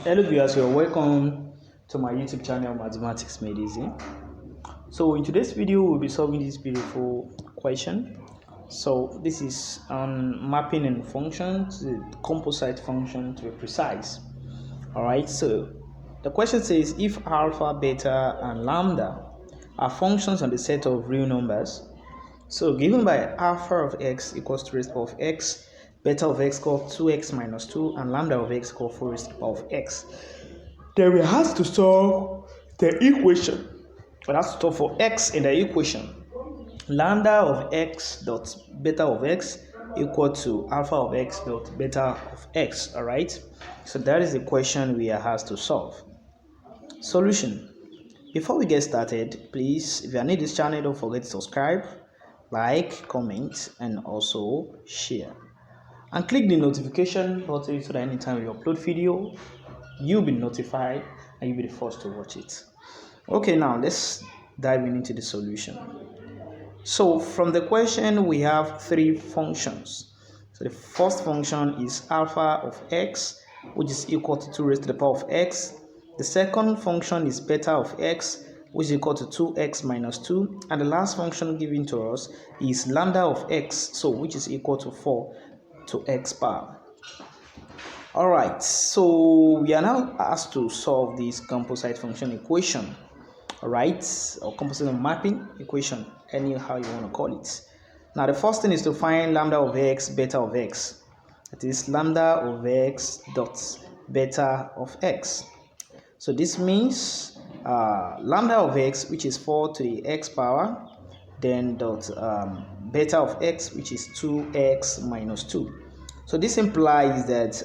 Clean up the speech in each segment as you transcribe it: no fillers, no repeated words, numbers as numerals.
Hello viewers, you're welcome to my YouTube channel Mathematics Made Easy. So in today's video we'll be solving this beautiful question. So this is on mapping in functions, the composite function to be precise. Alright, so the question says if alpha, beta and lambda are functions on the set of real numbers, so given by alpha of x equals to raised power of x, beta of x equals 2x minus 2, and lambda of x equals 4 raised to the power of x, then we have to solve the equation. We have to solve for x in the equation. Lambda of x dot beta of x equal to alpha of x dot beta of x. Alright, so that is the question we are asked to solve. Solution. Before we get started, please, if you are new to this channel, don't forget to subscribe, like, comment, and also share. And click the notification button so that anytime we upload video, you'll be notified and you'll be the first to watch it. Okay, now let's dive into the solution. So from the question, we have three functions. So the first function is alpha of x, which is equal to 2 raised to the power of x. The second function is beta of x, which is equal to 2x minus 2. And the last function given to us is lambda of x, so which is equal to 4 to x power. Alright, so we are now asked to solve this composite function equation. Alright, or composite mapping equation, anyhow you want to call it. Now the first thing is to find lambda of x, beta of x. That is lambda of x dot beta of x. So this means lambda of x, which is 4 to the x power, then dot beta of x, which is 2x minus 2. So this implies that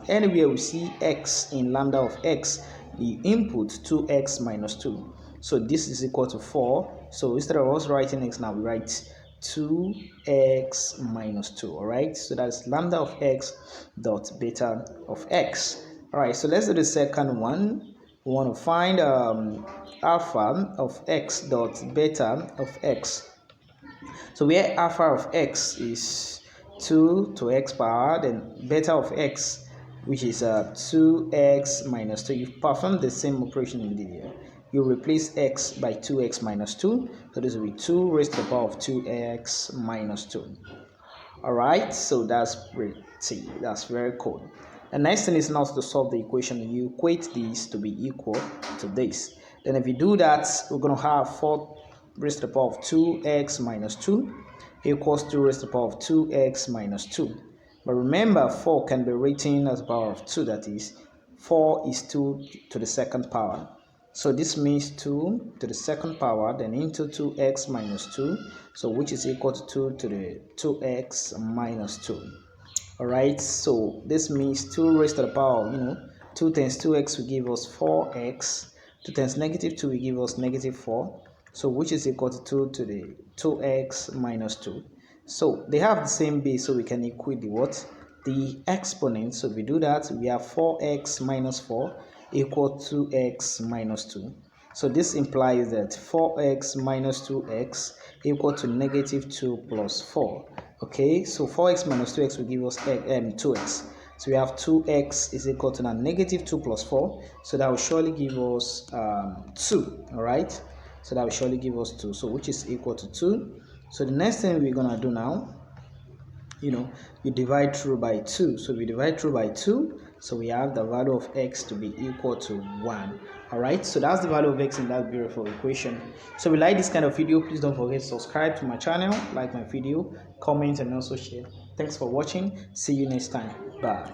anywhere we see x in lambda of x, the input 2x minus 2. So this is equal to 4. So instead of us writing x now, we write 2x minus 2. Alright, so that's lambda of x dot beta of x. Alright, so let's do the second one. We want to find alpha of x dot beta of x. So where alpha of x is 2 to x power, then beta of x, which is 2x minus 2. You perform the same operation immediately. You replace x by 2x minus 2. So this will be 2 raised to the power of 2x minus 2. Alright, so that's very cool. The next thing is now to solve the equation. You equate these to be equal to this. Then if you do that, we're going to have 4 raised to the power of 2x minus 2 equals 2 raised to the power of 2x minus 2. But remember, 4 can be written as power of 2. That is, 4 is 2 to the second power. So this means 2 to the second power, then into 2x minus 2. So which is equal to 2 to the 2x minus 2. Alright, so this means 2 raised to the power, 2 times 2x will give us 4x. 2 times negative 2 will give us negative 4. So which is equal to 2 to the 2x minus 2. So they have the same base, so we can equate the what? The exponent. So if we do that, we have 4x minus 4 equal to x minus 2. So this implies that 4x minus 2x equal to negative 2 plus 4. Okay, so 4x minus 2x will give us 2x. So we have 2x is equal to now negative 2 plus 4. So that will surely give us 2. Alright, so that will surely give us 2. So which is equal to 2. So the next thing we're going to do now, we divide through by 2. So we divide through by 2. So we have the value of x to be equal to 1. Alright, so that's the value of x in that beautiful equation. So if you like this kind of video, please don't forget to subscribe to my channel, like my video, comment, and also share. Thanks for watching. See you next time. Bye.